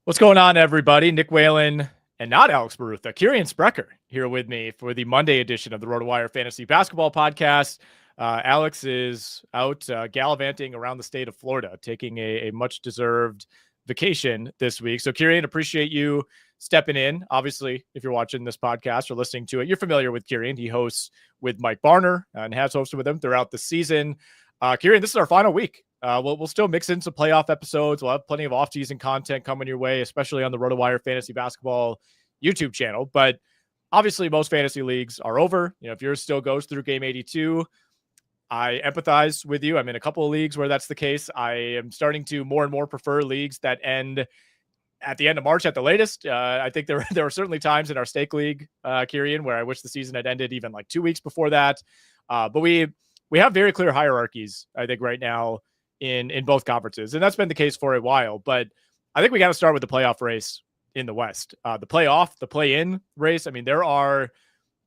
What's going on, everybody? Nick Whalen and not Alex Barutha. Kirien Sprecher here with me for the Monday edition of the RotoWire Fantasy Basketball Podcast. Alex is out gallivanting around the state of Florida, taking a much-deserved vacation this week. So, Kirien, appreciate you stepping in. Obviously, if you're watching this podcast or listening to it, you're familiar with Kirien. He hosts with Mike Barner and has hosted with him throughout the season. Kirien, this is our final week. We'll still mix in some playoff episodes. We'll have plenty of off-season content coming your way, especially on the RotoWire Fantasy Basketball YouTube channel. But obviously, most fantasy leagues are over. If yours still goes through game 82, I empathize with you. I'm in a couple of leagues where that's the case. I am starting to more and more prefer leagues that end at the end of March at the latest. I think there were certainly times in our stake league, Kirien, where I wish the season had ended even like 2 weeks before that. But we have very clear hierarchies, I think, right now in both conferences. And that's been the case for a while. But I think we got to start with the playoff race in the West. The play-in race. I mean, there are,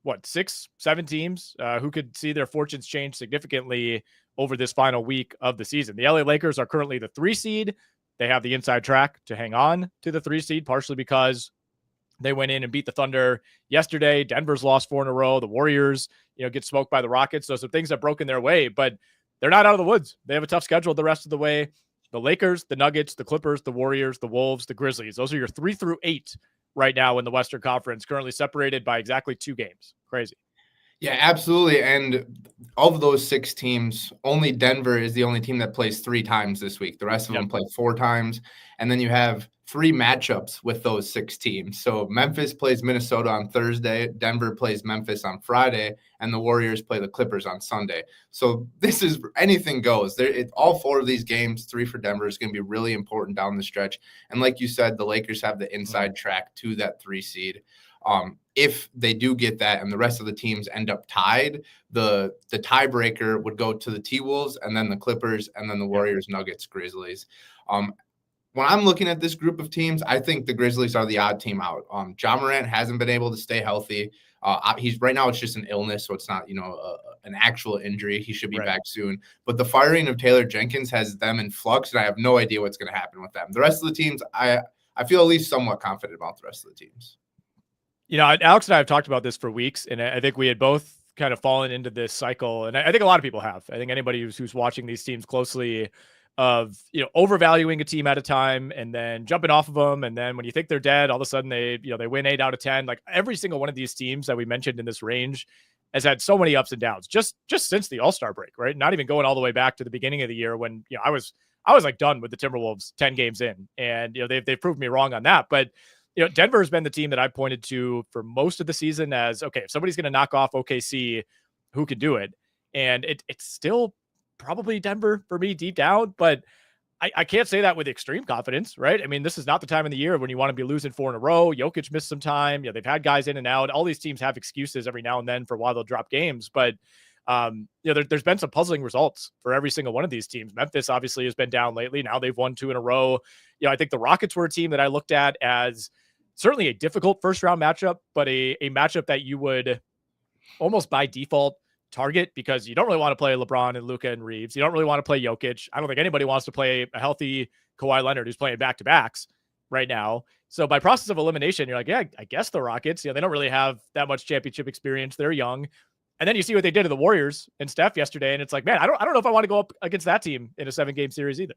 6-7 teams who could see their fortunes change significantly over this final week of the season. The LA Lakers are currently the 3 seed. They have the inside track to hang on to the 3 seed, partially because they went in and beat the Thunder yesterday. Denver's lost 4 in a row. The Warriors, get smoked by the Rockets. So some things have broken their way, but they're not out of the woods. They have a tough schedule the rest of the way. The Lakers, the Nuggets, the Clippers, the Warriors, the Wolves, the Grizzlies. Those are your 3 through 8 right now in the Western Conference, currently separated by exactly 2 games. Crazy. Yeah, absolutely. And of those 6 teams, only Denver is the only team that plays 3 times this week. The rest of them play 4 times. And then you have 3 matchups with those 6 teams. So Memphis plays Minnesota on Thursday, Denver plays Memphis on Friday, and the Warriors play the Clippers on Sunday. So this is anything goes. All 4 of these games, 3 for Denver, is going to be really important down the stretch. And like you said, the Lakers have the inside track to that 3 seed. If they do get that and the rest of the teams end up tied, the tiebreaker would go to the T-Wolves and then the Clippers and then the Warriors, Nuggets, Grizzlies. When I'm looking at this group of teams, I think the Grizzlies are the odd team out. Ja Morant hasn't been able to stay healthy. He's right now, it's just an illness, so it's not, an actual injury. He should be back soon. But the firing of Taylor Jenkins has them in flux, and I have no idea what's going to happen with them. The rest of the teams, I feel at least somewhat confident about the rest of the teams. Alex and I have talked about this for weeks, and I think we had both kind of fallen into this cycle. And I think a lot of people have. I think anybody who's watching these teams closely of, overvaluing a team at a time and then jumping off of them. And then when you think they're dead, all of a sudden they win 8 out of 10. Like every single one of these teams that we mentioned in this range has had so many ups and downs just since the All-Star break, right? Not even going all the way back to the beginning of the year when, I was like done with the Timberwolves 10 games in, and, they've proved me wrong on that. But Denver has been the team that I pointed to for most of the season as, okay, if somebody's going to knock off OKC, who can do it? And it's still probably Denver for me deep down, but I can't say that with extreme confidence, right? I mean, this is not the time of the year when you want to be losing 4 in a row. Jokic missed some time. They've had guys in and out. All these teams have excuses every now and then for why they'll drop games, but there's been some puzzling results for every single one of these teams. Memphis obviously has been down lately. Now they've won 2 in a row. I think the Rockets were a team that I looked at as certainly a difficult first round matchup, but a matchup that you would almost by default target because you don't really want to play LeBron and Luka and Reeves. You don't really want to play Jokic. I don't think anybody wants to play a healthy Kawhi Leonard who's playing back-to-backs right now. So by process of elimination, you're like, yeah, I guess the Rockets, they don't really have that much championship experience. They're young. And then you see what they did to the Warriors and Steph yesterday, and it's like, man, I don't know if I want to go up against that team in a 7-game series either.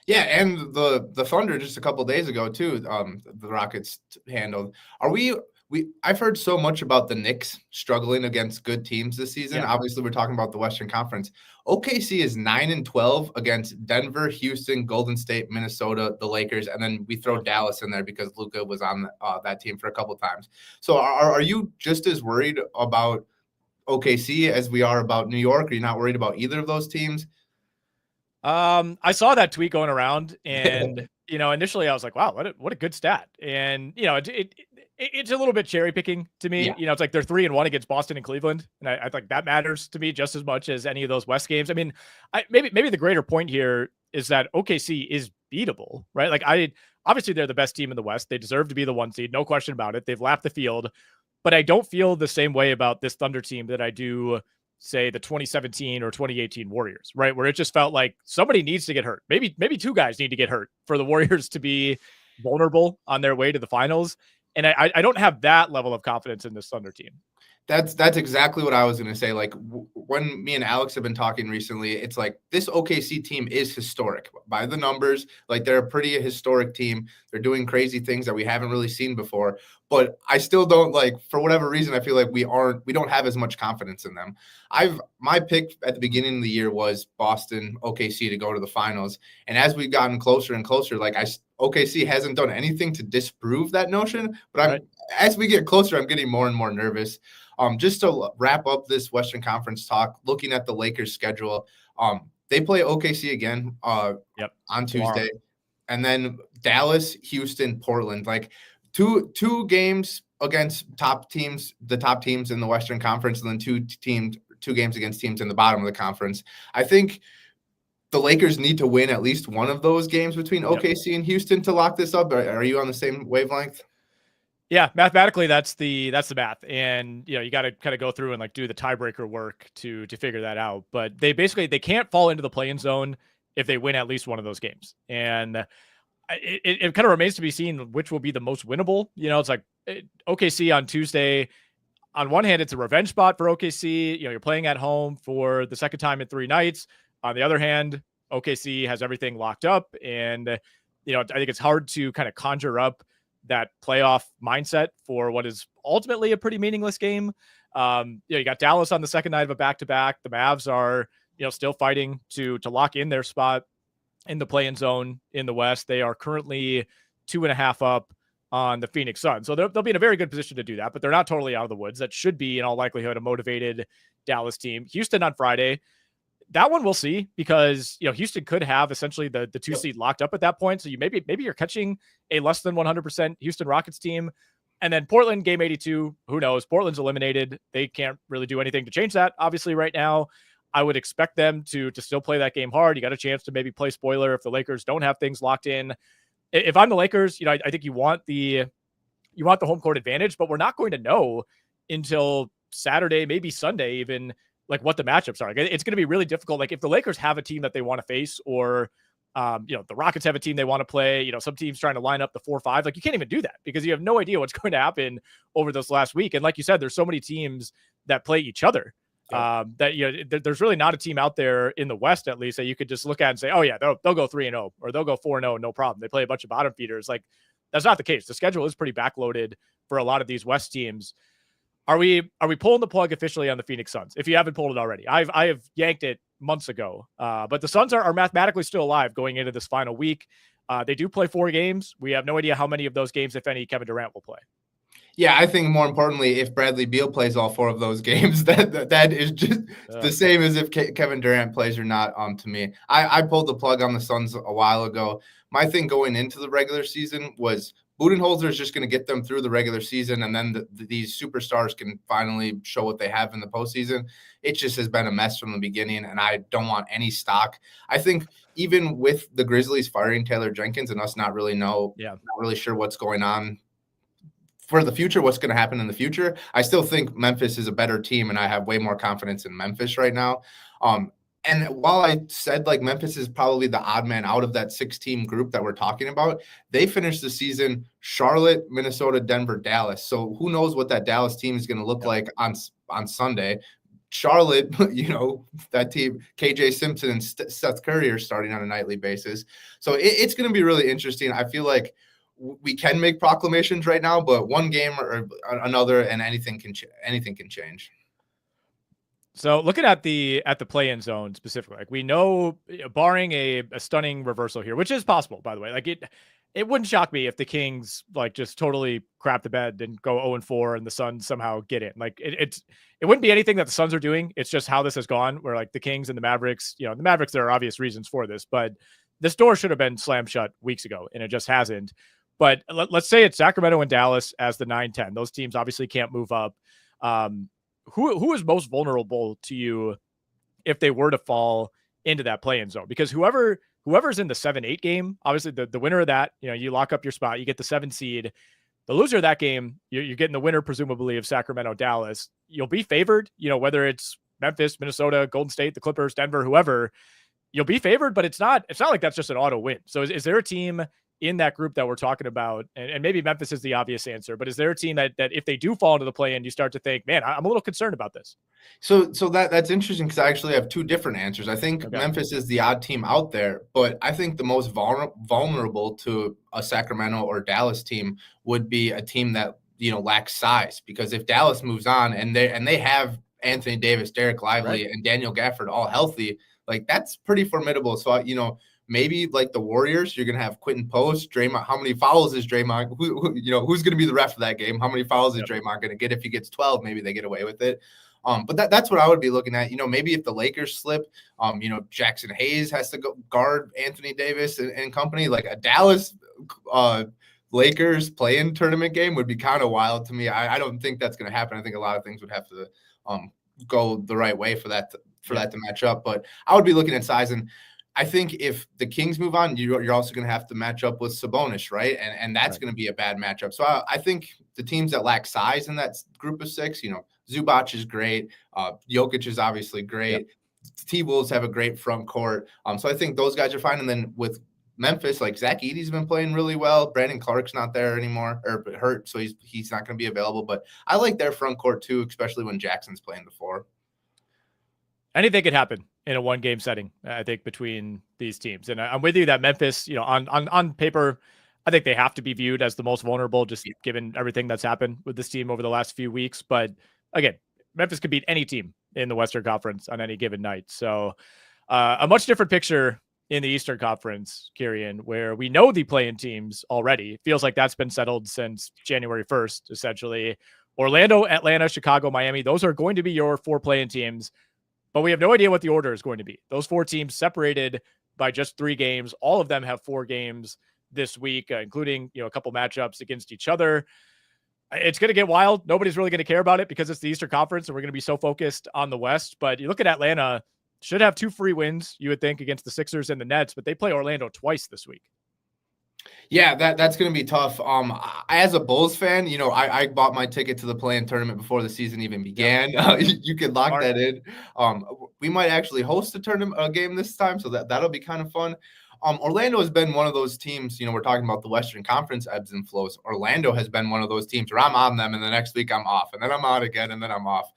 Yeah, and the Thunder just a couple of days ago too. The Rockets handled. I've heard so much about the Knicks struggling against good teams this season. Yeah. Obviously, we're talking about the Western Conference. OKC is 9-12 against Denver, Houston, Golden State, Minnesota, the Lakers, and then we throw Dallas in there because Luka was on that team for a couple of times. So, are you just as worried about OKC as we are about New York? Are you not worried about either of those teams? I saw that tweet going around, and initially I was like, wow, what a good stat. And it's a little bit cherry picking to me. Yeah. It's like they're 3-1 against Boston and Cleveland, and I think that matters to me just as much as any of those West games. I mean, maybe the greater point here is that OKC is beatable, right? Like obviously they're the best team in the West. They deserve to be the 1 seed, no question about it. They've lapped the field, but I don't feel the same way about this Thunder team that I do, say, the 2017 or 2018 Warriors, right? Where it just felt like somebody needs to get hurt. Maybe 2 guys need to get hurt for the Warriors to be vulnerable on their way to the finals. And I don't have that level of confidence in this Thunder team. That's exactly what I was going to say. Like when me and Alex have been talking recently, it's like this OKC team is historic by the numbers. Like they're a pretty historic team. They're doing crazy things that we haven't really seen before, but I still don't like, for whatever reason, I feel like we don't have as much confidence in them. My pick at the beginning of the year was Boston OKC to go to the finals. And as we've gotten closer and closer, like OKC hasn't done anything to disprove that notion, but as we get closer, I'm getting more and more nervous. Just to wrap up this Western Conference talk, looking at the Lakers schedule, they play OKC again on Tuesday, and then Dallas, Houston, Portland. Like two games against the top teams in the Western Conference, and then two games against teams in the bottom of the conference. I think the Lakers need to win at least one of those games between OKC and Houston to lock this up. Are you on the same wavelength? Yeah, mathematically, that's the math, and you got to kind of go through and like do the tiebreaker work to figure that out. But they can't fall into the play-in zone if they win at least one of those games, and it kind of remains to be seen which will be the most winnable. It's like OKC on Tuesday. On one hand, it's a revenge spot for OKC. You're playing at home for the second time in 3 nights. On the other hand, OKC has everything locked up, and I think it's hard to kind of conjure up that playoff mindset for what is ultimately a pretty meaningless game. You got Dallas on the second night of a back-to-back. The Mavs are, still fighting to lock in their spot in the play-in zone in the West. They are currently 2.5 up on the Phoenix Suns. So they'll be in a very good position to do that, but they're not totally out of the woods. That should be, in all likelihood, a motivated Dallas team. Houston on Friday. That one we'll see, because Houston could have essentially the 2 seed locked up at that point. So maybe you're catching a less than 100% Houston Rockets team. And then Portland, game 82, who knows? Portland's eliminated. They can't really do anything to change that, obviously, right now. I would expect them to still play that game hard. You got a chance to maybe play spoiler if the Lakers don't have things locked in. If I'm the Lakers, I think you want the home court advantage, but we're not going to know until Saturday, maybe Sunday even, like what the matchups are. It's going to be really difficult. Like if the Lakers have a team that they want to face, or the Rockets have a team they want to play, some teams trying to line up the 4-5, like you can't even do that because you have no idea what's going to happen over this last week. And like you said, there's so many teams that play each other that there's really not a team out there in the West, at least, that you could just look at and say, oh yeah, they'll go 3-0 or they'll go 4-0, no problem. They play a bunch of bottom feeders. Like that's not the case. The schedule is pretty backloaded for a lot of these West teams. Are we pulling the plug officially on the Phoenix Suns? If you haven't pulled it already, I have yanked it months ago. But the Suns are mathematically still alive going into this final week. They do play 4 games. We have no idea how many of those games, if any, Kevin Durant will play. Yeah, I think more importantly, if Bradley Beal plays all 4 of those games, that is just the same as if Kevin Durant plays or not. To me, I pulled the plug on the Suns a while ago. My thing going into the regular season was Budenholzer is just going to get them through the regular season, and then these superstars can finally show what they have in the postseason. It just has been a mess from the beginning, and I don't want any stock. I think even with the Grizzlies firing Taylor Jenkins and us not really sure what's going on for the future, what's going to happen in the future, I still think Memphis is a better team, and I have way more confidence in Memphis right now. And while I said like Memphis is probably the odd man out of that 6-team group that we're talking about, they finished the season Charlotte, Minnesota, Denver, Dallas. So who knows what that Dallas team is going to look like on Sunday. Charlotte, that team, KJ Simpson and Seth Curry are starting on a nightly basis. So it's going to be really interesting. I feel like we can make proclamations right now, but one game or another and anything can change. So looking at the play-in zone specifically, like we know, barring a stunning reversal here, which is possible, by the way, like it wouldn't shock me if the Kings like just totally crap the bed and go 0-4 and the Suns somehow get in. Like it wouldn't be anything that the Suns are doing. It's just how this has gone, where like the Kings and the Mavericks, the Mavericks, there are obvious reasons for this, but this door should have been slammed shut weeks ago and it just hasn't. But let's say it's Sacramento and Dallas as the 9-10. Those teams obviously can't move up. Who is most vulnerable to you if they were to fall into that play-in zone? Because whoever's in the 7-8 game, obviously the winner of that, you lock up your spot, you get the 7 seed. The loser of that game, you're getting the winner, presumably, of Sacramento, Dallas. You'll be favored, whether it's Memphis, Minnesota, Golden State, the Clippers, Denver, whoever, you'll be favored, but it's not like that's just an auto win. So is there a team in that group that we're talking about, and maybe Memphis is the obvious answer, but is there a team that if they do fall into the play-in, you start to think, man, I'm a little concerned about this? So that's interesting because I actually have two different answers. I think Okay. Memphis is the odd team out there, but I think the most vulnerable to a Sacramento or Dallas team would be a team that lacks size. Because if Dallas moves on and they have Anthony Davis, Derek Lively, and Daniel Gafford all healthy, like that's pretty formidable. So maybe like the Warriors, you're gonna have Quentin Post, Draymond. How many fouls is Draymond? Who's gonna be the ref of that game? How many fouls is Draymond gonna get? If he gets 12, maybe they get away with it. But that's what I would be looking at. Maybe if the Lakers slip, Jackson Hayes has to go guard Anthony Davis and company. Like a Dallas Lakers play-in tournament game would be kind of wild to me. I don't think that's going to happen. I think a lot of things would have to go the right way for that to match up. But I would be looking at size, and I think if the Kings move on, you're also going to have to match up with Sabonis, right? And that's going to be a bad matchup. So I think the teams that lack size in that group of six, Zubac is great. Jokic is obviously great. Yep. T-Wolves have a great front court. So I think those guys are fine. And then with Memphis, like Zach Edey's been playing really well. Brandon Clark's not there anymore, or hurt, so he's not going to be available. But I like their front court too, especially when Jackson's playing the four. Anything could happen in a one-game setting, I think, between these teams. And I'm with you that Memphis, on paper, I think they have to be viewed as the most vulnerable, just given everything that's happened with this team over the last few weeks. But again, Memphis could beat any team in the Western Conference on any given night. So a much different picture in the Eastern Conference, Kirien, where we know the play-in teams already. It feels like that's been settled since January 1st, essentially. Orlando, Atlanta, Chicago, Miami, those are going to be your 4 play-in teams. But we have no idea what the order is going to be. Those 4 teams separated by just 3 games. All of them have 4 games this week, including a couple matchups against each other. It's going to get wild. Nobody's really going to care about it because it's the Eastern Conference and we're going to be so focused on the West. But you look at Atlanta, should have 2 free wins, you would think, against the Sixers and the Nets, but they play Orlando twice this week. Yeah, that's going to be tough. As a Bulls fan, I bought my ticket to the play-in tournament before the season even began. You can lock that in. We might actually host a game this time, so that'll be kind of fun. Orlando has been one of those teams, we're talking about the Western Conference ebbs and flows. Orlando has been one of those teams where I'm on them and the next week I'm off and then I'm on again and then I'm off.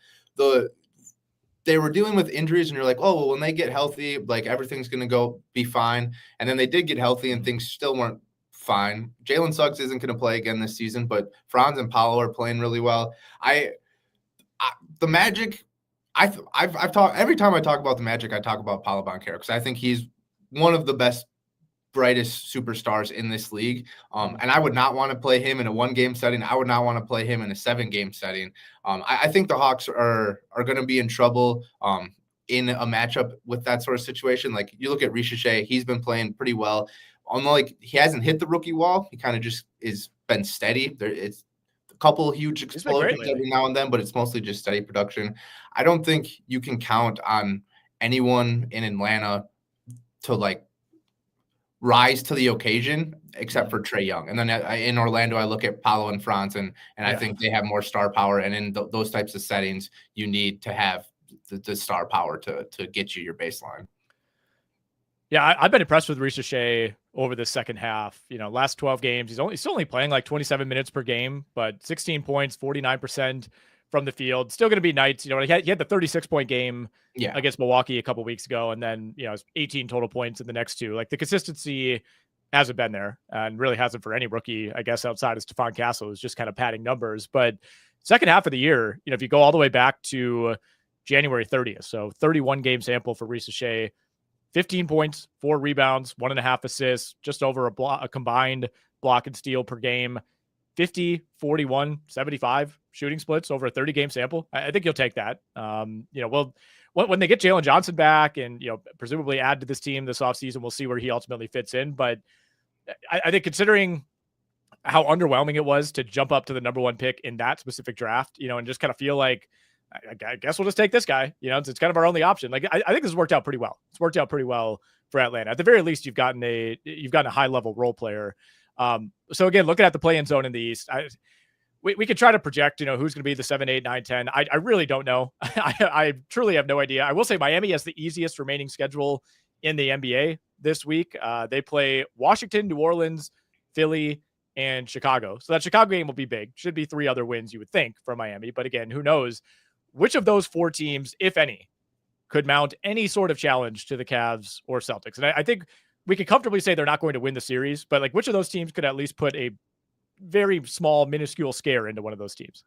They were dealing with injuries and you're like, oh, well, when they get healthy, like everything's going to be fine. And then they did get healthy and things still weren't fine. Jalen Suggs isn't going to play again this season, but Franz and Paolo are playing really well. The Magic, I've talked every time I talk about the Magic, I talk about Paolo Banchero because I think he's one of the best, brightest superstars in this league. And I would not want to play him in a 1-game setting. I would not want to play him in a 7-game setting. I think the Hawks are going to be in trouble in a matchup with that sort of situation. Like you look at Richache, he's been playing pretty well. Like he hasn't hit the rookie wall. He kind of just been steady. It's a couple huge explosions every now and then, but it's mostly just steady production. I don't think you can count on anyone in Atlanta to like rise to the occasion except for Trae Young. And then in Orlando, I look at Paolo and Franz, and I think they have more star power. And in those types of settings, you need to have the star power to get you your baseline. Yeah, I've been impressed with Richache over the second half. Last 12 games, he's still only playing like 27 minutes per game, but 16 points, 49% from the field. Still going to be nights. He had the 36-point game against Milwaukee a couple weeks ago, and then 18 total points in the next 2. Like the consistency hasn't been there, and really hasn't for any rookie, I guess, outside of Stephon Castle, who's just kind of padding numbers. But second half of the year, if you go all the way back to January 30th, so 31 game sample for Richache. 15 points, 4 rebounds, 1.5 assists, just over a combined block and steal per game, 50, 41, 75 shooting splits over a 30-game sample. I think you'll take that. When they get Jalen Johnson back and, presumably add to this team this offseason, we'll see where he ultimately fits in. But I think considering how underwhelming it was to jump up to the number 1 pick in that specific draft, and just kind of feel like, I guess we'll just take this guy. It's kind of our only option. Like I think this has worked out pretty well. It's worked out pretty well for Atlanta. At the very least, you've gotten a high level role player. So again, looking at the play-in zone in the East, we could try to project, who's going to be the 7, 8, 9, 10. I really don't know. I truly have no idea. I will say Miami has the easiest remaining schedule in the NBA this week. They play Washington, New Orleans, Philly, and Chicago. So that Chicago game will be big. Should be 3 other wins, you would think, for Miami. But again, who knows which of those 4 teams, if any, could mount any sort of challenge to the Cavs or Celtics. And I think we can comfortably say they're not going to win the series, but like which of those teams could at least put a very small, minuscule scare into one of those teams?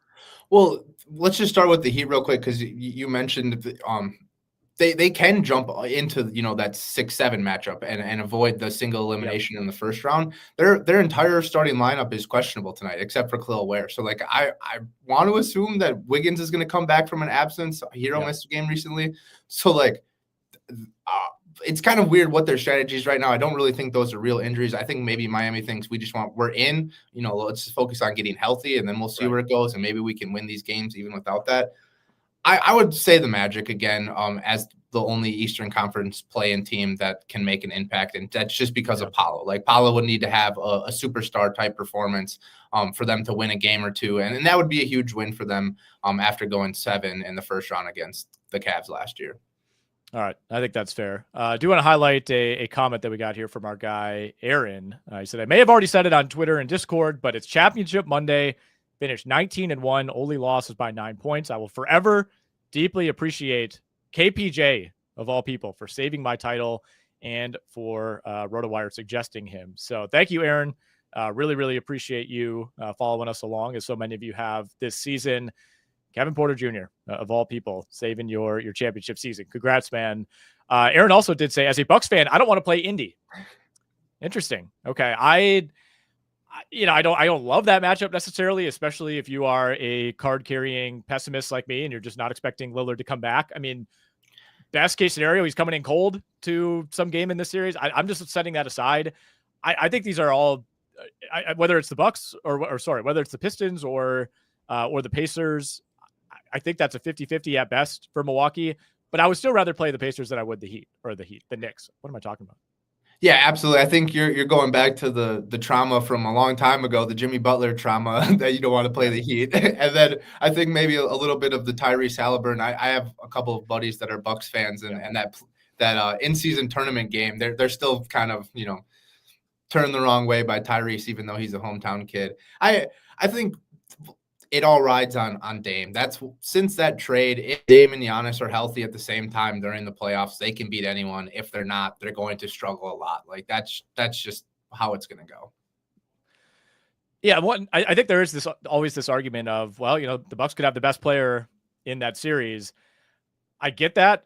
Well, let's just start with the Heat real quick, because you mentioned they can jump into that 6-7 matchup and avoid the single elimination in the first round. Their entire starting lineup is questionable tonight, except for Khalil Ware. So like I want to assume that Wiggins is going to come back from an absence. Hero missed a game recently, so like it's kind of weird what their strategy is right now. I don't really think those are real injuries. I think maybe Miami thinks we're in. Let's just focus on getting healthy, and then we'll see where it goes, and maybe we can win these games even without that. I would say the Magic again, as the only Eastern Conference play-in team that can make an impact, and that's just because of Paolo. Like Paolo would need to have a superstar type performance for them to win a game or two, and that would be a huge win for them after going 7 in the first round against the Cavs last year. All right. I think that's fair. I do want to highlight a comment that we got here from our guy, Aaron. He said, I may have already said it on Twitter and Discord, but it's Championship Monday. Finished 19-1. Only loss is by 9 points. I will forever deeply appreciate KPJ, of all people, for saving my title and for RotoWire suggesting him. So thank you, Aaron. Really, really appreciate you following us along, as so many of you have this season. Kevin Porter Jr., of all people, saving your championship season. Congrats, man. Aaron also did say, as a Bucks fan, I don't want to play Indy. Interesting. Okay. I don't love that matchup necessarily, especially if you are a card carrying pessimist like me and you're just not expecting Lillard to come back. I mean, best case scenario, he's coming in cold to some game in this series. I'm just setting that aside. I think these are all, whether it's the Bucks whether it's the Pistons or the Pacers, I think that's a 50-50 at best for Milwaukee, but I would still rather play the Pacers than I would the Knicks. What am I talking about? Yeah, absolutely. I think you're going back to the trauma from a long time ago, the Jimmy Butler trauma that you don't want to play the Heat. And then I think maybe a little bit of the Tyrese Halliburton. I have a couple of buddies that are Bucks fans, and that in-season tournament game, they're still kind of, turned the wrong way by Tyrese, even though he's a hometown kid. I think it all rides on Dame. Since that trade, if Dame and Giannis are healthy at the same time during the playoffs, they can beat anyone. If they're not, they're going to struggle a lot. Like that's just how it's going to go. Yeah, I think there is always this argument of, well, the Bucks could have the best player in that series. I get that.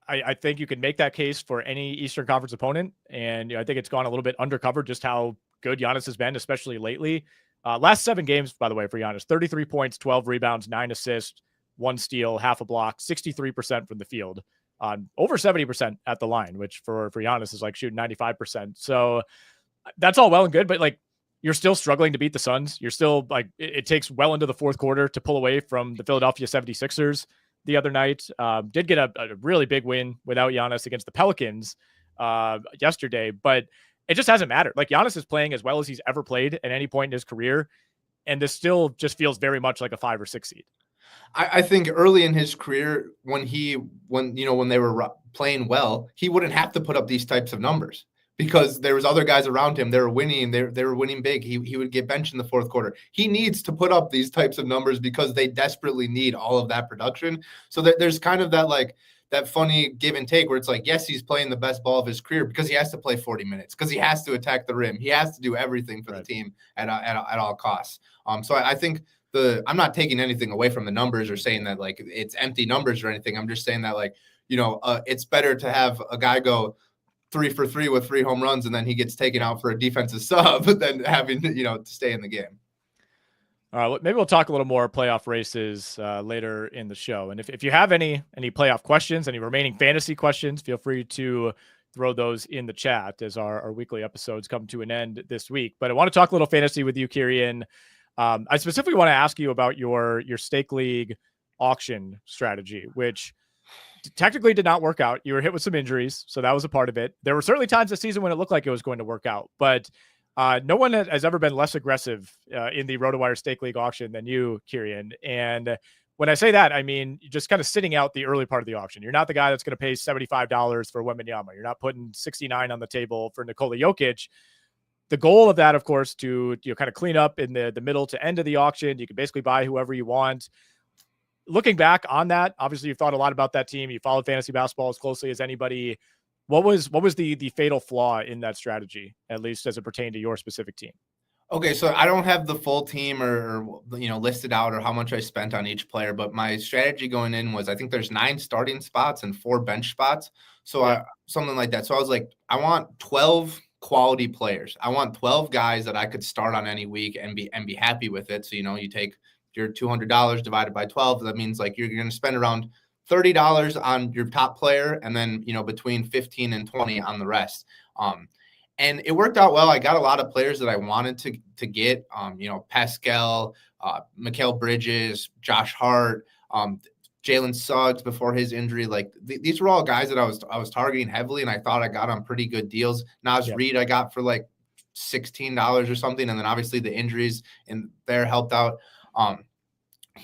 I think you can make that case for any Eastern Conference opponent, and I think it's gone a little bit undercover just how good Giannis has been, especially lately. Last 7 games, by the way, for Giannis, 33 points, 12 rebounds, 9 assists, 1 steal, half a block, 63% from the field, over 70% at the line, which for Giannis is like shooting 95%. So that's all well and good, but like you're still struggling to beat the Suns. You're still like, it takes well into the fourth quarter to pull away from the Philadelphia 76ers the other night. Did get a really big win without Giannis against the Pelicans yesterday, but it just hasn't mattered. Like Giannis is playing as well as he's ever played at any point in his career. And this still just feels very much like a 5 or 6 seed. I think early in his career, when they were playing well, he wouldn't have to put up these types of numbers because there was other guys around him. They were winning. They were winning big. He would get benched in the fourth quarter. He needs to put up these types of numbers because they desperately need all of that production. So there's kind of that funny give and take where it's like, yes, he's playing the best ball of his career because he has to play 40 minutes, because he has to attack the rim. He has to do everything for the team at all costs. So I think I'm not taking anything away from the numbers or saying that like it's empty numbers or anything. I'm just saying that like, it's better to have a guy go 3 for 3 with 3 home runs and then he gets taken out for a defensive sub than having, to stay in the game. All right, maybe we'll talk a little more playoff races later in the show. And if you have any playoff questions, any remaining fantasy questions, feel free to throw those in the chat as our weekly episodes come to an end this week. But I want to talk a little fantasy with you, Kirien. I specifically want to ask you about your stake league auction strategy, which technically did not work out. You were hit with some injuries, so that was a part of it. There were certainly times this season when it looked like it was going to work out, but no one has ever been less aggressive in the RotoWire Stake League auction than you, Kirien. And when I say that, I mean just kind of sitting out the early part of the auction. You're not the guy that's going to pay $75 for Wembanyama. You're not putting 69 on the table for Nikola Jokic. the goal of that, of course, to kind of clean up in the middle to end of the auction. You can basically buy whoever you want. Looking back on that, obviously you've thought a lot about that team. You followed fantasy basketball as closely as anybody. What was the fatal flaw in that strategy, at least as it pertained to your specific team? Okay, so I don't have the full team or listed out or how much I spent on each player, but my strategy going in was I think there's 9 starting spots and 4 bench spots. So something like that. So I was like, I want 12 quality players. I want 12 guys that I could start on any week and be happy with it. So, you take your $200 divided by 12. That means like you're going to spend around $30 on your top player and then, between 15 and 20 on the rest. And it worked out well. I got a lot of players that I wanted to get, Pascal, Mikal Bridges, Josh Hart, Jalen Suggs before his injury. Like these were all guys that I was targeting heavily, and I thought I got on pretty good deals. Naz Reid I got for like $16 or something, and then obviously the injuries in there helped out.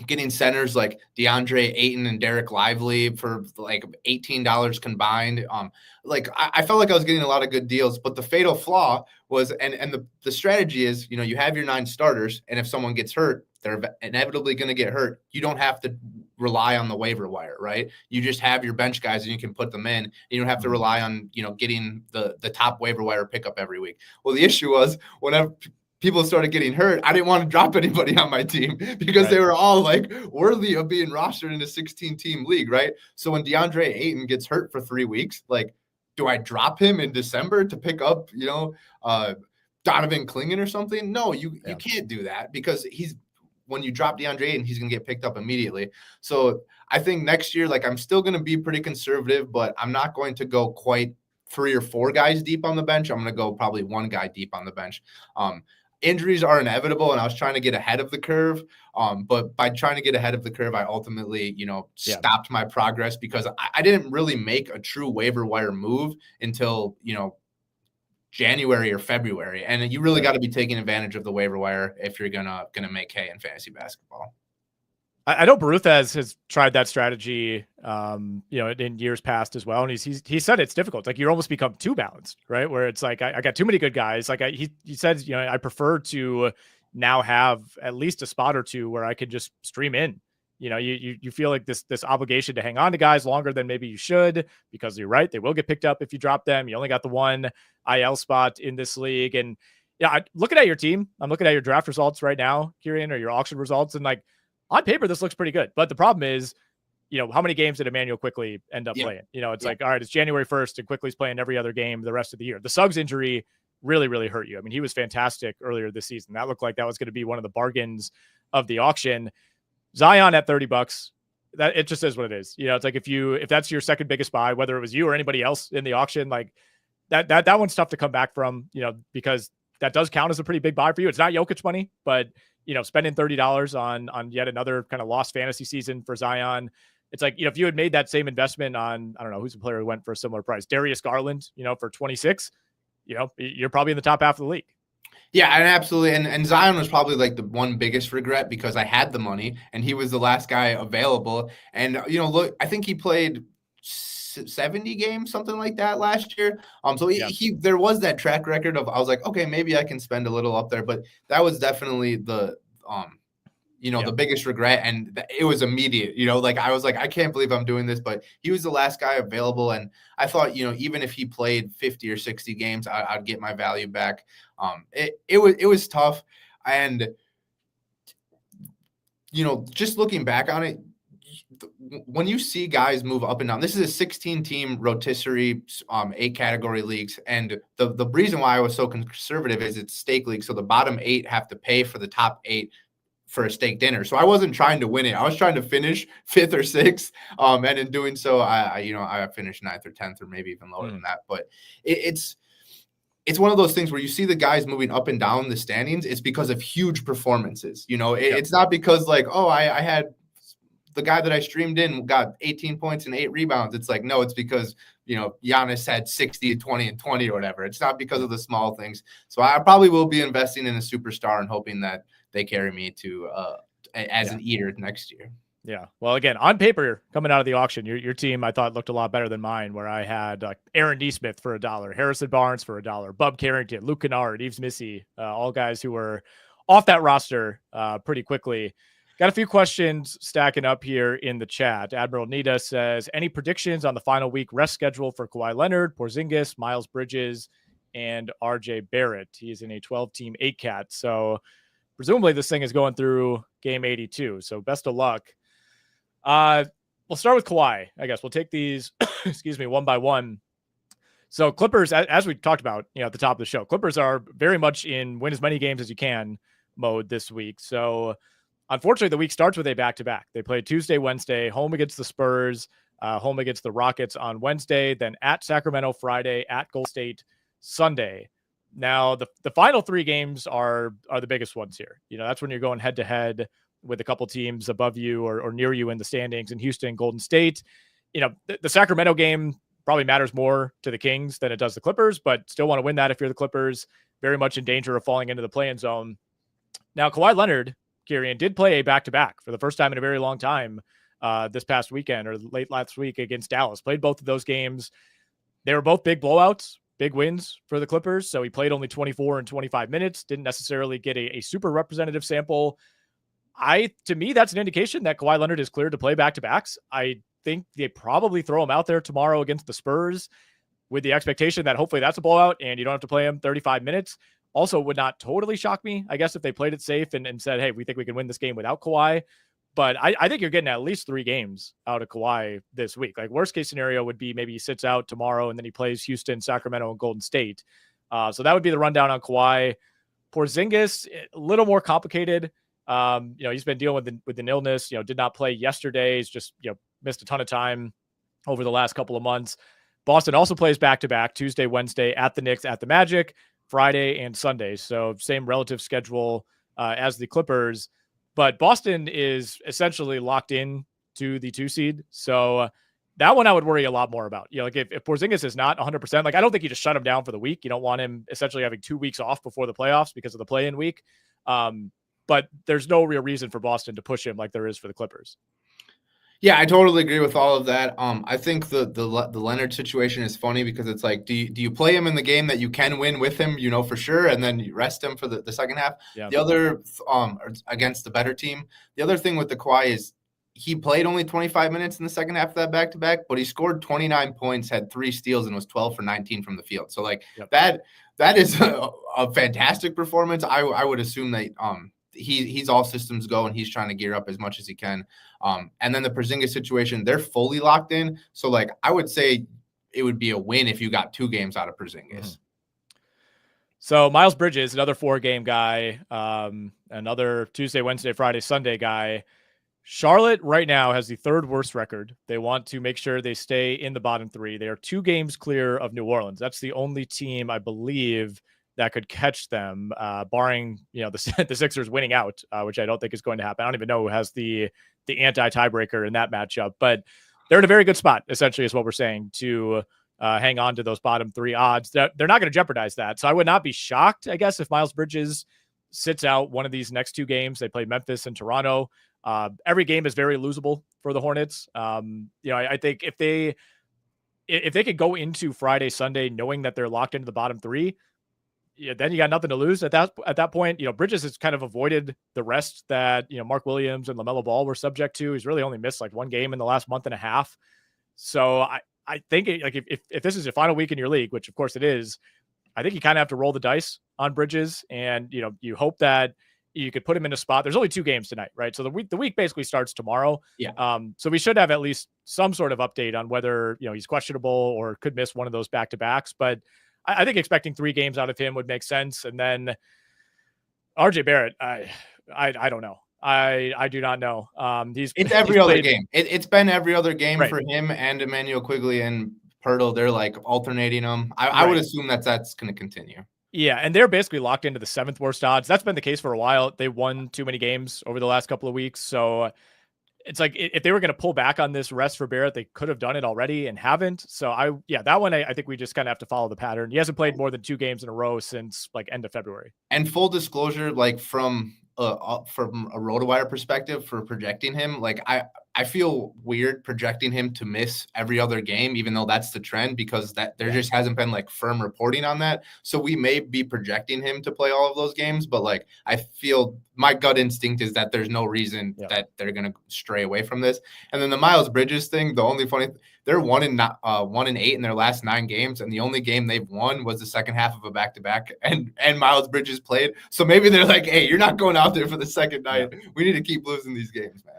Getting centers like DeAndre Ayton and Derek Lively for like $18 combined. I felt like I was getting a lot of good deals, but the fatal flaw was, and the strategy is, you have your 9 starters, and if someone gets hurt, they're inevitably going to get hurt. You don't have to rely on the waiver wire, right? You just have your bench guys and you can put them in. And you don't have to rely on, getting the top waiver wire pickup every week. Well, the issue was whenever people started getting hurt, I didn't want to drop anybody on my team because they were all like worthy of being rostered in a 16-team league, right? So when DeAndre Ayton gets hurt for 3 weeks, like, do I drop him in December to pick up, Donovan Clingan or something? No, you can't do that because when you drop DeAndre Ayton, he's going to get picked up immediately. So I think next year, like, I'm still going to be pretty conservative, but I'm not going to go quite 3 or 4 guys deep on the bench. I'm going to go probably 1 guy deep on the bench. Injuries are inevitable, and I was trying to get ahead of the curve. But by trying to get ahead of the curve, I ultimately, stopped my progress because I didn't really make a true waiver wire move until, January or February. And you really got to be taking advantage of the waiver wire if you're gonna make hay in fantasy basketball. I know Baruth has tried that strategy, in years past as well. And he said it's difficult. Like you almost become too balanced, right? Where it's like, I got too many good guys. Like he said, I prefer to now have at least a spot or 2 where I could just stream in. You feel like this obligation to hang on to guys longer than maybe you should, because you're right. They will get picked up if you drop them. You only got the 1 IL spot in this league. And looking at your team, I'm looking at your draft results right now, Kirien, or your auction results. And like, on paper, this looks pretty good. But the problem is, how many games did Emmanuel Quickley end up playing? It's like, all right, it's January 1st and Quickley's playing every other game the rest of the year. The Suggs injury really, really hurt you. I mean, he was fantastic earlier this season. That looked like that was going to be one of the bargains of the auction. Zion at $30, that it just is what it is. It's like if that's your second biggest buy, whether it was you or anybody else in the auction, like that one's tough to come back from, because that does count as a pretty big buy for you. It's not Jokic money, but spending $30 on yet another kind of lost fantasy season for Zion. It's like, if you had made that same investment on, I don't know, who's the player who went for a similar price, Darius Garland, for 26, you're probably in the top half of the league. Yeah, and absolutely. And Zion was probably like the one biggest regret because I had the money and he was the last guy available. And, look, I think he played 70 games, something like that last year. So there was that track record of, I was like, okay, maybe I can spend a little up there, but that was definitely the biggest regret. And it was immediate, like I was like, I can't believe I'm doing this, but he was the last guy available. And I thought, even if he played 50 or 60 games, I'd get my value back. It was tough. And, just looking back on it, when you see guys move up and down, this is a 16-team rotisserie, 8-category leagues. And the reason why I was so conservative is it's stake league. So the bottom 8 have to pay for the top 8 for a steak dinner. So I wasn't trying to win it. I was trying to finish 5th or 6th. And in doing so, I finished 9th or 10th or maybe even lower than that. But it's one of those things where you see the guys moving up and down the standings. It's because of huge performances. It's not because like, oh, I had the guy that I streamed in got 18 points and 8 rebounds. It's like, no, it's because, Giannis had 60, 20, and 20 or whatever. It's not because of the small things. So I probably will be investing in a superstar and hoping that they carry me to as an eater next year. Yeah. Well, again, on paper, coming out of the auction, your team I thought looked a lot better than mine, where I had Aaron Nesmith for $1, Harrison Barnes for $1, Bub Carrington, Luke Kennard, Yves Missy, all guys who were off that roster pretty quickly. Got a few questions stacking up here in the chat. Admiral Nita says, any predictions on the final week rest schedule for Kawhi Leonard, Porzingis, Miles Bridges, and RJ Barrett? He's in a 12-team 8-cat. So presumably this thing is going through game 82. So best of luck. We'll start with Kawhi. I guess we'll take these, excuse me, one by one. So Clippers, as we talked about, at the top of the show, Clippers are very much in win as many games as you can mode this week. So unfortunately, the week starts with a back-to-back. They play Tuesday, Wednesday, home against the Spurs, home against the Rockets on Wednesday, then at Sacramento Friday, at Golden State Sunday. Now, the final 3 games are the biggest ones here. That's when you're going head-to-head with a couple teams above you or near you in the standings in Houston, Golden State. The Sacramento game probably matters more to the Kings than it does the Clippers, but still want to win that if you're the Clippers. Very much in danger of falling into the play-in zone. Now, Kawhi Leonard, Kirien, did play a back-to-back for the first time in a very long time this past weekend or late last week against Dallas. Played both of those games. They were both big blowouts, big wins for the Clippers. So he played only 24 and 25 minutes, didn't necessarily get a super representative sample. To me, that's an indication that Kawhi Leonard is cleared to play back-to-backs. I think they probably throw him out there tomorrow against the Spurs with the expectation that hopefully that's a blowout and you don't have to play him 35 minutes. Also would not totally shock me, I guess, if they played it safe and said, hey, we think we can win this game without Kawhi. But I think you're getting at least 3 games out of Kawhi this week. Like worst case scenario would be maybe he sits out tomorrow and then he plays Houston, Sacramento, and Golden State. So that would be the rundown on Kawhi. Porzingis, a little more complicated. He's been dealing with an illness, did not play yesterday. He's just, missed a ton of time over the last couple of months. Boston also plays back-to-back Tuesday, Wednesday at the Knicks, at the Magic, Friday and Sunday. So same relative schedule as the Clippers, but Boston is essentially locked in to the 2 seed. So that one I would worry a lot more about. Like if Porzingis is not 100%, like I don't think you just shut him down for the week. You don't want him essentially having 2 weeks off before the playoffs because of the play-in week. But there's no real reason for Boston to push him like there is for the Clippers. Yeah, I totally agree with all of that. I think the Leonard situation is funny because it's like, do you play him in the game that you can win with him, for sure, and then you rest him for the second half? Yeah. The other against the better team. The other thing with the Kawhi is he played only 25 minutes in the second half of that back-to-back, but he scored 29 points, had 3 steals, and was 12 for 19 from the field. So like that is a fantastic performance. I would assume that he's all systems go and he's trying to gear up as much as he can. And then the Porzingis situation, they're fully locked in. So like, I would say it would be a win if you got 2 games out of Porzingis. Mm-hmm. So Miles Bridges, another 4-game guy, another Tuesday, Wednesday, Friday, Sunday guy. Charlotte right now has the 3rd worst record. They want to make sure they stay in the bottom 3. They are 2 games clear of New Orleans. That's the only team, I believe, that could catch them, barring the Sixers winning out, which I don't think is going to happen. I don't even know who has the anti-tiebreaker in that matchup, but they're in a very good spot, essentially, is what we're saying, to hang on to those bottom 3 odds. They're not going to jeopardize that. So I would not be shocked, I guess, if Miles Bridges sits out one of these next 2 games. They play Memphis and Toronto. Every game is very losable for the Hornets. I think if they could go into Friday, Sunday, knowing that they're locked into the bottom 3, then you got nothing to lose at that point. Bridges has kind of avoided the rest that, Mark Williams and LaMelo Ball were subject to. He's really only missed like 1 game in the last month and a half. So I think if this is your final week in your league, which of course it is, I think you kind of have to roll the dice on Bridges, and you hope that you could put him in a spot. There's only 2 games tonight, right? So the week basically starts tomorrow. Yeah. So we should have at least some sort of update on whether he's questionable or could miss one of those back-to-backs, but I think expecting 3 games out of him would make sense. And then RJ Barrett, I don't know. I do not know. It's every other game. It's been every other game for him and Emmanuel Quigley and Pirtle. They're like alternating them. I would assume that's going to continue. Yeah, and they're basically locked into the 7th worst odds. That's been the case for a while. They won too many games over the last couple of weeks. So it's like if they were going to pull back on this rest for Barrett, they could have done it already and haven't. So that one, I think we just kind of have to follow the pattern. He hasn't played more than 2 games in a row since like end of February. And full disclosure, like from from a RotoWire perspective for projecting him, like I feel weird projecting him to miss every other game, even though that's the trend, because that there just hasn't been like firm reporting on that. So we may be projecting him to play all of those games, but like I feel my gut instinct is that there's no reason that they're going to stray away from this. And then the Miles Bridges thing, the only funny, they're 1-8 in their last 9 games, and the only game they've won was the second half of a back-to-back, and Miles Bridges played. So maybe they're like, hey, you're not going out there for the second night. We need to keep losing these games, man.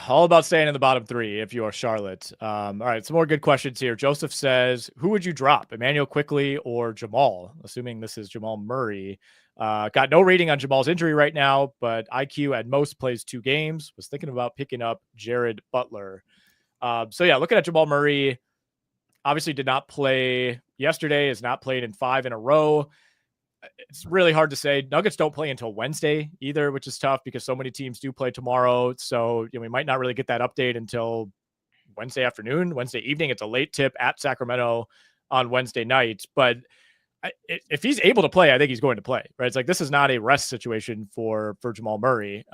All about staying in the bottom 3 if you are Charlotte. All right, some more good questions here. Joseph says, who would you drop, Emmanuel Quickley or Jamal? Assuming this is Jamal Murray. Got no rating on Jamal's injury right now, but IQ at most plays 2 games. Was thinking about picking up Jared Butler. So yeah, looking at Jamal Murray, obviously did not play yesterday, has not played in 5 in a row. It's really hard to say. Nuggets don't play until Wednesday either, which is tough because so many teams do play tomorrow. So we might not really get that update until Wednesday afternoon, Wednesday evening. It's a late tip at Sacramento on Wednesday night. But if he's able to play, I think he's going to play, right? It's like, this is not a rest situation for Jamal Murray.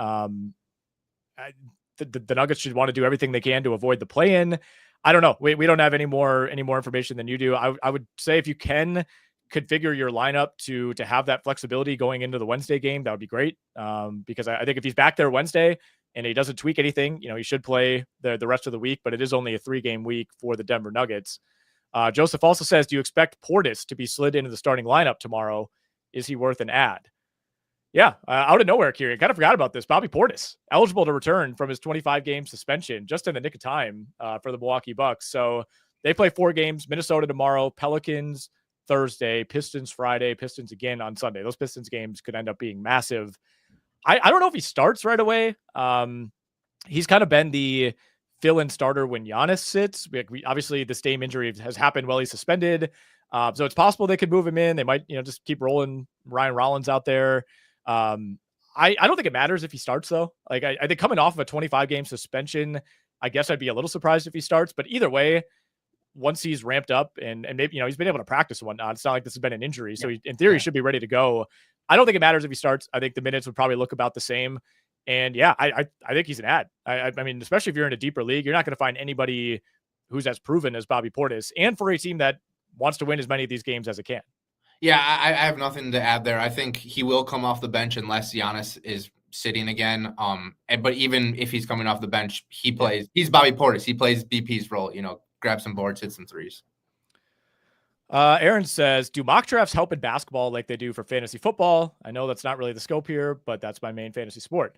The Nuggets should want to do everything they can to avoid the play-in. I don't know. We don't have any more information than you do. I would say if you can configure your lineup to have that flexibility going into the Wednesday game, that would be great. Because I think if he's back there Wednesday and he doesn't tweak anything, he should play the rest of the week, but it is only a 3-game week for the Denver Nuggets. Joseph also says, do you expect Portis to be slid into the starting lineup tomorrow? Is he worth an ad? Yeah, out of nowhere, Kirien. Kind of forgot about this. Bobby Portis, eligible to return from his 25-game suspension just in the nick of time for the Milwaukee Bucks. So they play 4 games, Minnesota tomorrow, Pelicans Thursday, Pistons Friday, Pistons again on Sunday. Those Pistons games could end up being massive. I don't know if he starts right away. He's kind of been the fill-in starter when Giannis sits. Obviously, the Dame injury has happened while he's suspended. So it's possible they could move him in. They might, just keep rolling Ryan Rollins out there. I don't think it matters if he starts, though. Like, I think coming off of a 25-game suspension, I guess I'd be a little surprised if he starts. But either way, once he's ramped up and maybe, he's been able to practice and whatnot, it's not like this has been an injury. So he, in theory, should be ready to go. I don't think it matters if he starts. I think the minutes would probably look about the same. And yeah, I think he's an ad. I mean, especially if you're in a deeper league, you're not going to find anybody who's as proven as Bobby Portis, and for a team that wants to win as many of these games as it can. Yeah, I have nothing to add there. I think he will come off the bench unless Giannis is sitting again. But even if he's coming off the bench, he plays. He's Bobby Portis. He plays BP's role. Grab some boards, hit some threes. Aaron says, do mock drafts help in basketball like they do for fantasy football? I know that's not really the scope here, but that's my main fantasy sport.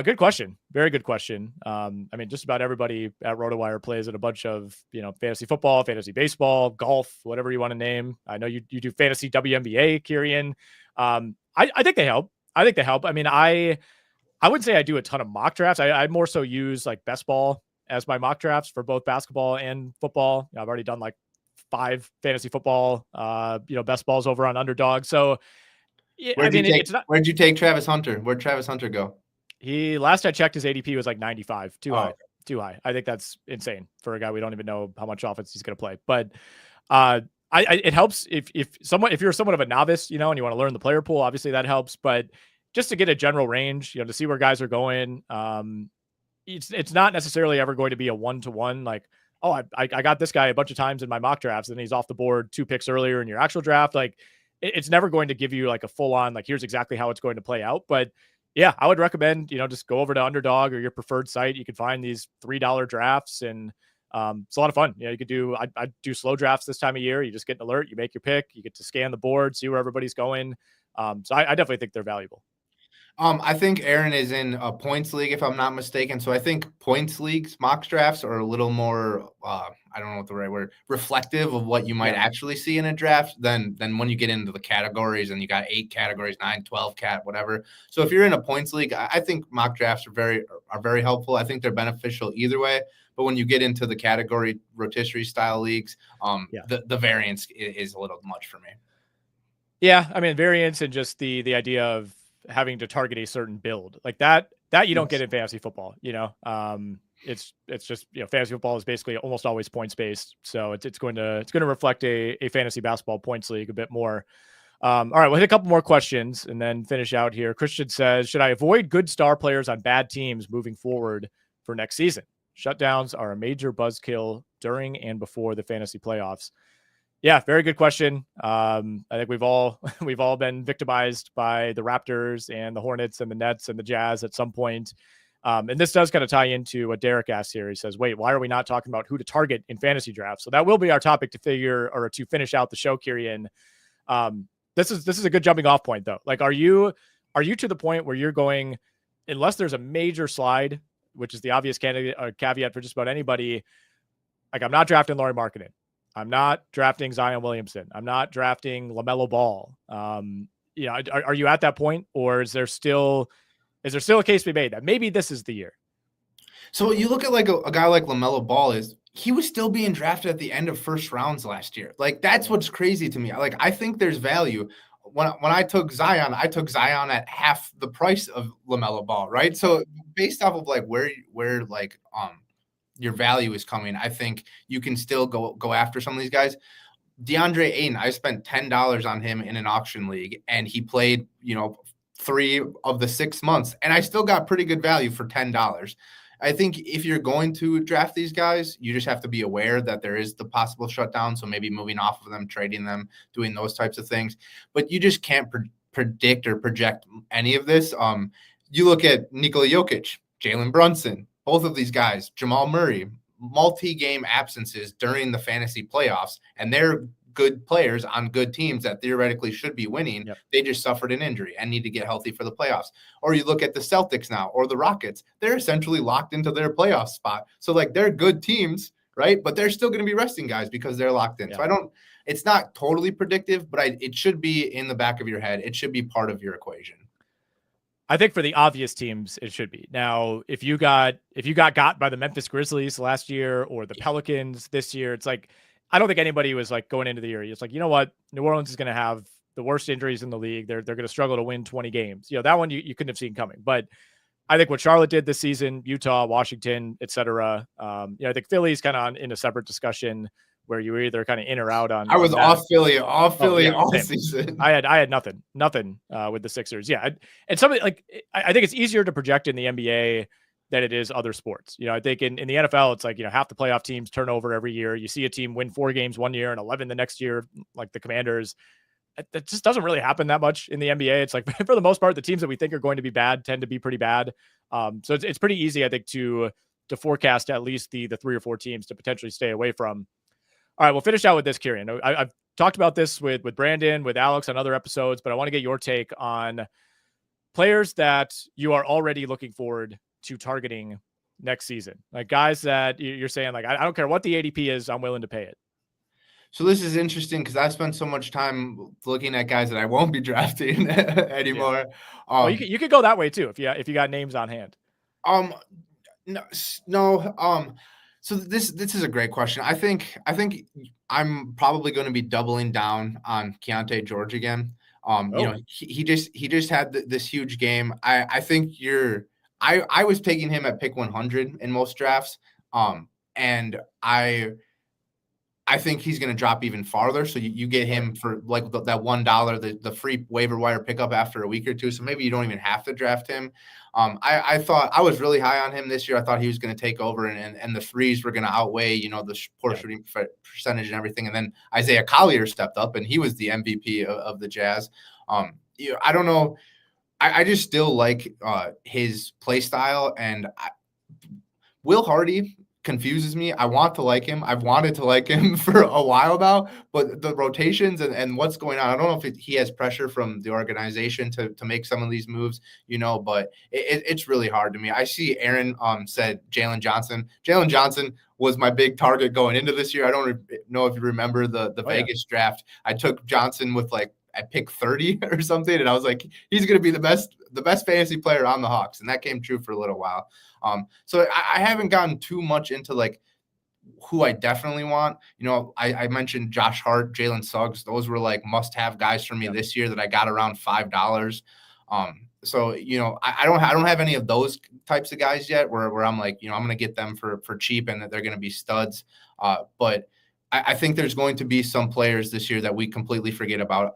Good question. Very good question. I mean, just about everybody at RotoWire plays at a bunch of, fantasy football, fantasy baseball, golf, whatever you want to name. I know you do fantasy WNBA, Kirien. I think they help. I mean, I wouldn't say I do a ton of mock drafts. I more so use like best ball as my mock drafts for both basketball and football. I've already done like 5 fantasy football, best balls over on Underdog. So where'd you take Travis Hunter? Where'd Travis Hunter go? Last I checked, his ADP was like 95. Too high. I think that's insane for a guy we don't even know how much offense he's going to play. But it helps if you're somewhat of a novice, and you want to learn the player pool. Obviously that helps, but just to get a general range, to see where guys are going. It's not necessarily ever going to be a 1-to-1. Like, oh, I got this guy a bunch of times in my mock drafts, and he's off the board 2 picks earlier in your actual draft. Like, it's never going to give you like a full on, like, here's exactly how it's going to play out. But yeah, I would recommend, just go over to Underdog or your preferred site. You can find these $3 drafts, and it's a lot of fun. You could do, I do slow drafts this time of year. You just get an alert, you make your pick, you get to scan the board, see where everybody's going. So I definitely think they're valuable. I think Aaron is in a points league, if I'm not mistaken. So I think points leagues mock drafts are a little more, I don't know what the right word, reflective of what you might actually see in a draft than when you get into the categories and you got 8 categories, 9, 12 whatever. So if you're in a points league, I think mock drafts are very helpful. I think they're beneficial either way. But when you get into the category rotisserie style leagues, the variance is a little much for me. Yeah, I mean, variance and just the idea of having to target a certain build like that you don't get in fantasy football. It's just, fantasy football is basically almost always points based. So it's going to reflect a fantasy basketball points league a bit more. All right, we'll hit a couple more questions and then finish out here. Christian says, should I avoid good star players on bad teams moving forward for next season? Shutdowns are a major buzzkill during and before the fantasy playoffs. Yeah, very good question. I think we've all been victimized by the Raptors and the Hornets and the Nets and the Jazz at some point. And this does kind of tie into what Derek asked here. He says, wait, why are we not talking about who to target in fantasy drafts? So that will be our topic to finish out the show, Kirien. This is a good jumping off point though. Like, are you to the point where you're going, unless there's a major slide, which is the obvious caveat for just about anybody, like I'm not drafting Lauri Markkanen. I'm not drafting Zion Williamson. I'm not drafting LaMelo Ball. Are you at that point, or is there still a case to be made that maybe this is the year? So you look at like a guy like LaMelo Ball, he was still being drafted at the end of first rounds last year. Like, that's what's crazy to me. Like, I think there's value. When I took Zion at half the price of LaMelo Ball, right? So based off of like where like your value is coming, I think you can still go after some of these guys. DeAndre Ayton, I spent $10 on him in an auction league, and he played 3 of the 6 months, and I still got pretty good value for $10. I think if you're going to draft these guys, you just have to be aware that there is the possible shutdown. So maybe moving off of them, trading them, doing those types of things. But you just can't predict or project any of this. You look at Nikola Jokic, Jalen Brunson, both of these guys, Jamal Murray, multi-game absences during the fantasy playoffs, and they're good players on good teams that theoretically should be winning. Yep. They just suffered an injury and need to get healthy for the playoffs. Or you look at the Celtics now, or the Rockets, they're essentially locked into their playoff spot. So like, they're good teams, right? But they're still going to be resting guys because they're locked in. Yeah. So it's not totally predictive, but it should be in the back of your head. It should be part of your equation. I think for the obvious teams, it should be. Now, if you got got by the Memphis Grizzlies last year or the Pelicans this year, it's like, I don't think anybody was like going into the year. It's like, you know what? New Orleans is going to have the worst injuries in the league. They're going to struggle to win 20 games. That one you couldn't have seen coming. But I think what Charlotte did this season, Utah, Washington, etc. I think Philly's kind of in a separate discussion where you were either kind of in or out on. I was off Philly all season. I had nothing with the Sixers. Yeah, and something like, I think it's easier to project in the NBA than it is other sports. I think in the NFL, it's like, half the playoff teams turn over every year. You see a team win 4 games one year and 11 the next year, like the Commanders. That just doesn't really happen that much in the NBA. It's like, for the most part, the teams that we think are going to be bad tend to be pretty bad. So it's pretty easy, I think, to forecast at least the 3 or 4 teams to potentially stay away from. All right, we'll finish out with this, Kirien. I've talked about this with Brandon, with Alex on other episodes, but I want to get your take on players that you are already looking forward to targeting next season. Like, guys that you're saying, like, I don't care what the ADP is, I'm willing to pay it. So this is interesting because I've spent so much time looking at guys that I won't be drafting anymore. Yeah. Well, you could go that way too if you got names on hand. No. So this is a great question. I think I'm probably going to be doubling down on Keyonte George again. He just had this huge game. I think I was taking him at pick 100 in most drafts. And I think he's going to drop even farther. So you get him for like that $1, the free waiver wire pickup after a week or two. So maybe you don't even have to draft him. I thought I was really high on him this year. I thought he was going to take over and the threes were going to outweigh, the poor shooting percentage and everything. And then Isaiah Collier stepped up and he was the MVP of the Jazz. I don't know. I just still like his play style, and Will Hardy confuses me. I want to like him. I've wanted to like him for a while now, but the rotations and what's going on, I don't know if he has pressure from the organization to make some of these moves, but it's really hard to me. I see Aaron said Jalen Johnson. Jalen Johnson was my big target going into this year. I don't know if you remember the Vegas draft. I took Johnson with I picked 30 or something, and I was like, he's going to be the best fantasy player on the Hawks, and that came true for a little while. So I haven't gotten too much into who I definitely want. I mentioned Josh Hart, Jalen Suggs. Those were must-have guys for me this year that I got around $5. So I don't have any of those types of guys yet where I'm like, I'm going to get them for cheap and that they're going to be studs. But I think there's going to be some players this year that we completely forget about.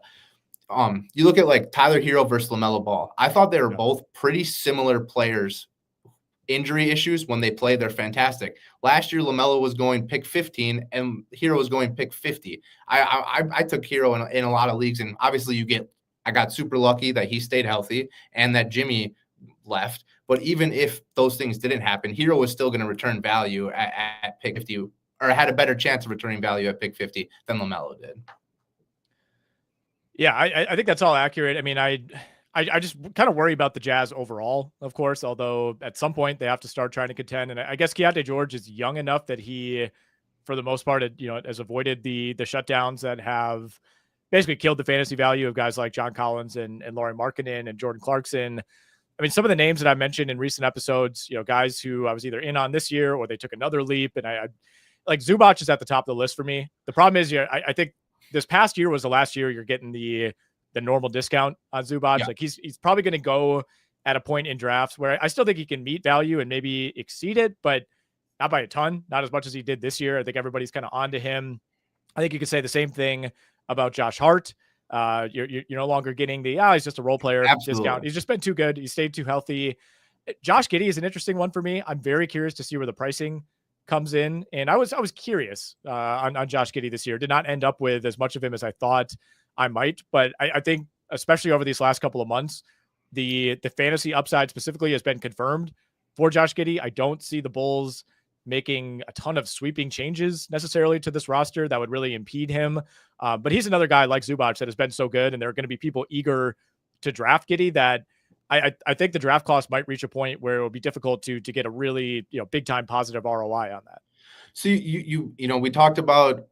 you look at like Tyler Hero versus LaMelo Ball. I thought they were Yeah. both pretty similar players. Injury issues when they play, they're fantastic. Last year, LaMelo was going pick 15 and Hero was going pick 50. I took Hero in a lot of leagues, and obviously I got super lucky that he stayed healthy and that Jimmy left. But even if those things didn't happen, Hero was still going to return value at pick 50, or had a better chance of returning value at pick 50 than LaMelo did. Yeah, I think that's all accurate. I mean, I just kind of worry about the Jazz overall, of course, although at some point they have to start trying to contend. And I guess Keyonte George is young enough that he, for the most part, has avoided the shutdowns that have basically killed the fantasy value of guys like John Collins and Lauri Markkanen and Jordan Clarkson. I mean, some of the names that I mentioned in recent episodes, guys who I was either in on this year or they took another leap. And I like Zubac is at the top of the list for me. The problem is, I think this past year was the last year you're getting the normal discount on Zubac. Yeah. Like he's probably going to go at a point in drafts where I still think he can meet value and maybe exceed it, but not by a ton, not as much as he did this year. I think everybody's kind of on to him. I think you could say the same thing about Josh Hart. You're no longer getting he's just a role player discount. He's just been too good. He stayed too healthy. Josh Giddey is an interesting one for me. I'm very curious to see where the pricing comes in. And I was curious on Josh Giddey this year. Did not end up with as much of him as I thought I might, but I think especially over these last couple of months, the fantasy upside specifically has been confirmed for Josh Giddey. I don't see the Bulls making a ton of sweeping changes necessarily to this roster that would really impede him. But he's another guy like Zubac that has been so good, and there are going to be people eager to draft Giddey that I think the draft cost might reach a point where it will be difficult to get a really big time positive ROI on that. So we talked about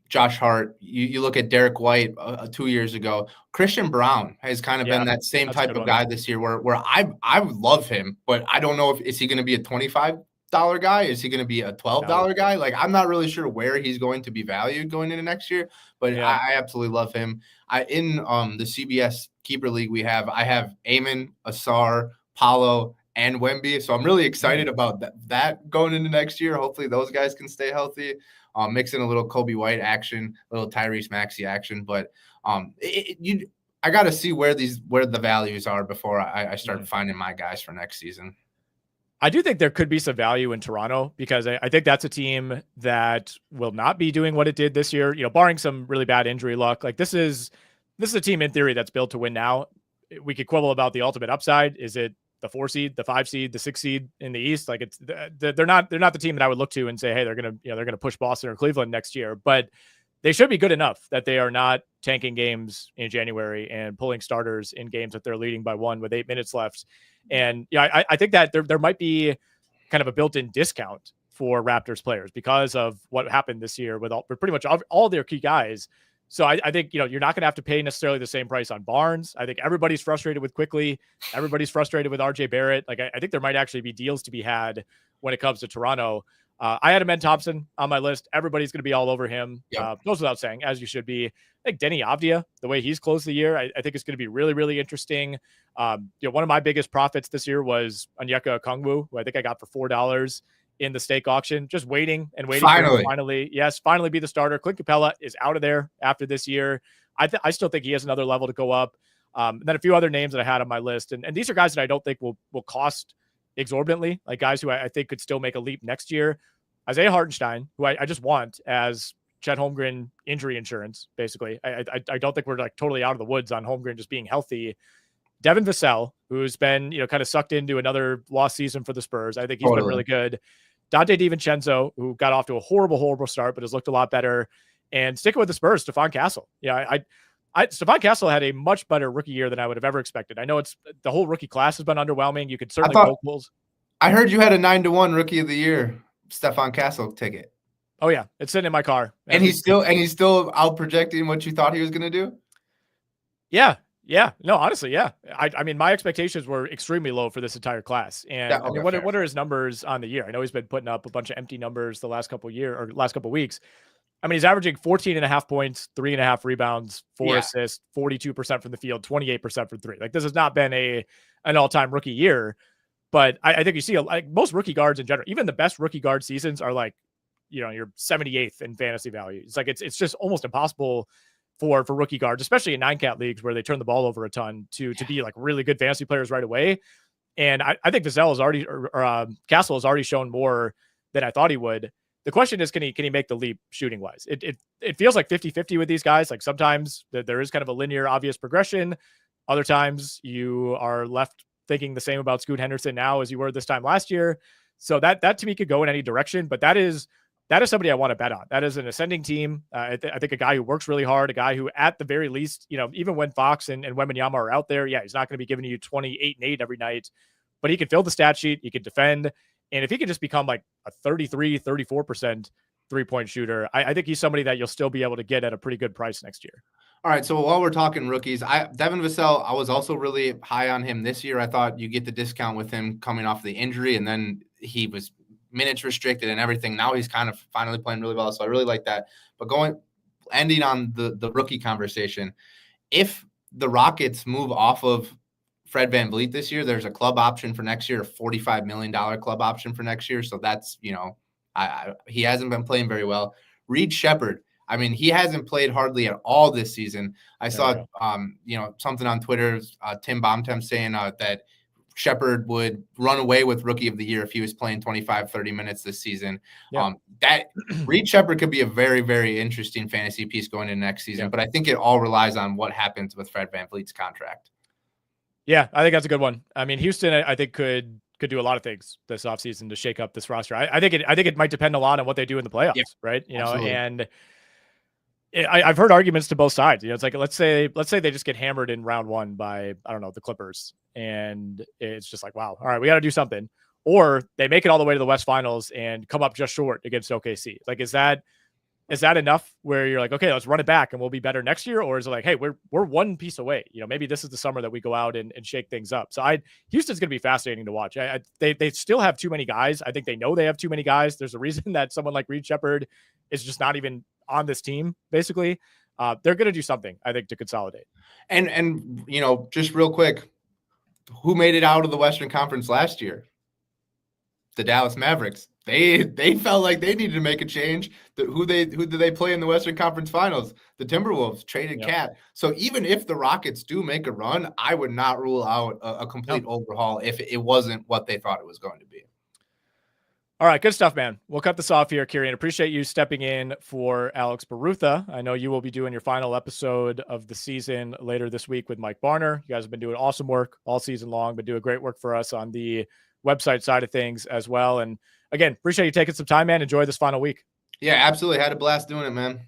Josh Hart. You look at Derek White 2 years ago. Christian Braun has kind of been that same type of guy this year where I love him, but I don't know is he going to be a $25 guy? Is he going to be a $12 guy? Like, I'm not really sure where he's going to be valued going into next year, but I absolutely love him. In the CBS Keeper League, I have Amon, Asar, Paolo, and Wemby. So I'm really excited about that going into next year. Hopefully those guys can stay healthy. Mixing a little Kobe White action, a little Tyrese Maxey action, but I got to see where the values are before I start finding my guys for next season. I do think there could be some value in Toronto because I think that's a team that will not be doing what it did this year, barring some really bad injury luck. Like this is a team in theory that's built to win now. We could quibble about the ultimate upside. Is it the 4 seed, the 5 seed, the 6 seed in the East? Like they're not the team that I would look to and say, hey, they're going to push Boston or Cleveland next year, but they should be good enough that they are not tanking games in January and pulling starters in games that they're leading by 1 with 8 minutes left. And I think that there might be kind of a built-in discount for Raptors players because of what happened this year with pretty much all their key guys. So I think, you're not going to have to pay necessarily the same price on Barnes. I think everybody's frustrated with Quickley. Everybody's frustrated with RJ Barrett. Like, I think there might actually be deals to be had when it comes to Toronto. I had Amen Thompson on my list. Everybody's going to be all over him. Goes without saying, as you should be. I think Denny Avdia, the way he's closed the year, I think it's going to be really, really interesting. One of my biggest profits this year was Onyeka Okongwu, who I think I got for $4 in the stake auction, just waiting finally be the starter. Clint Capella is out of there after this year. I still think he has another level to go up. And then a few other names that I had on my list. And these are guys that I don't think will cost exorbitantly, like guys who I think could still make a leap next year. Isaiah Hartenstein, who I just want as Chet Holmgren injury insurance, basically. I don't think we're like totally out of the woods on Holmgren just being healthy. Devin Vassell, who's been, kind of sucked into another lost season for the Spurs. I think he's been really good. Dante DiVincenzo, who got off to a horrible start, but has looked a lot better. And sticking with the Spurs, Stephon Castle. Stephon Castle had a much better rookie year than I would have ever expected. I know the whole rookie class has been underwhelming. You could certainly poke holes. I heard you had a 9-1 rookie of the year Stephon Castle ticket. Oh yeah, it's sitting in my car. And he's still out projecting what you thought he was going to do. Yeah. No, honestly, yeah. I mean, my expectations were extremely low for this entire class. And what are his numbers on the year? I know he's been putting up a bunch of empty numbers the last couple weeks. I mean, he's averaging 14.5 points, 3.5 rebounds, 4 assists, 42% from the field, 28% from 3. Like, this has not been an all-time rookie year, but I think you see like most rookie guards in general, even the best rookie guard seasons are like, you're 78th in fantasy value. It's like, it's just almost impossible for rookie guards, especially in 9-cat leagues where they turn the ball over a ton to be like really good fantasy players right away. And I think Vassell has already, Castle has already shown more than I thought he would. The question is, can he make the leap shooting wise? It feels like 50-50 with these guys. Like sometimes there is kind of a linear, obvious progression. Other times you are left thinking the same about Scoot Henderson now as you were this time last year. So that to me could go in any direction, but that is somebody I want to bet on. That is an ascending team. I think a guy who works really hard, a guy who at the very least, even when Fox and Wembanyama are out there, yeah, he's not going to be giving you 28 and 8 every night, but he can fill the stat sheet. He can defend. And if he could just become like a 33, 34% 3-point shooter, I think he's somebody that you'll still be able to get at a pretty good price next year. All right, so while we're talking rookies, Devin Vassell, I was also really high on him this year. I thought you get the discount with him coming off the injury, and then he was minutes restricted and everything. Now he's kind of finally playing really well, so I really like that. But ending on the rookie conversation, if the Rockets move off of Fred VanVleet this year, there's a club option for next year, a $45 million club option for next year. So that's, he hasn't been playing very well. Reed Sheppard, I mean, he hasn't played hardly at all this season. I saw, something on Twitter, Tim Bomtem saying that Sheppard would run away with Rookie of the Year if he was playing 25, 30 minutes this season. Yeah. That Reed Sheppard could be a very, very interesting fantasy piece going into next season. Yeah. But I think it all relies on what happens with Fred VanVleet's contract. Yeah, I think that's a good one. I mean, Houston, I think could do a lot of things this offseason to shake up this roster. I think it might depend a lot on what they do in the playoffs, right? Absolutely. And I've heard arguments to both sides. It's like, let's say they just get hammered in round one by, I don't know, the Clippers. And it's just like, wow, all right, we got to do something. Or they make it all the way to the West Finals and come up just short against OKC. Like, is that enough where you're like, okay, let's run it back and we'll be better next year? Or is it like, hey, we're one piece away. Maybe this is the summer that we go out and shake things up. So Houston's going to be fascinating to watch. They still have too many guys. I think they know they have too many guys. There's a reason that someone like Reed Sheppard is just not even on this team, basically. They're going to do something, I think, to consolidate. And just real quick, who made it out of the Western Conference last year? The Dallas Mavericks. They felt like they needed to make a change. Who did they play in the Western Conference Finals? The Timberwolves traded Cat. So even if the Rockets do make a run, I would not rule out a complete overhaul if it wasn't what they thought it was going to be. All right, good stuff, man. We'll cut this off here, Kirien. Appreciate you stepping in for Alex Barutha. I know you will be doing your final episode of the season later this week with Mike Barner. You guys have been doing awesome work all season long, but doing great work for us on the website side of things as well. And again, appreciate you taking some time, man. Enjoy this final week. Yeah, absolutely. Had a blast doing it, man.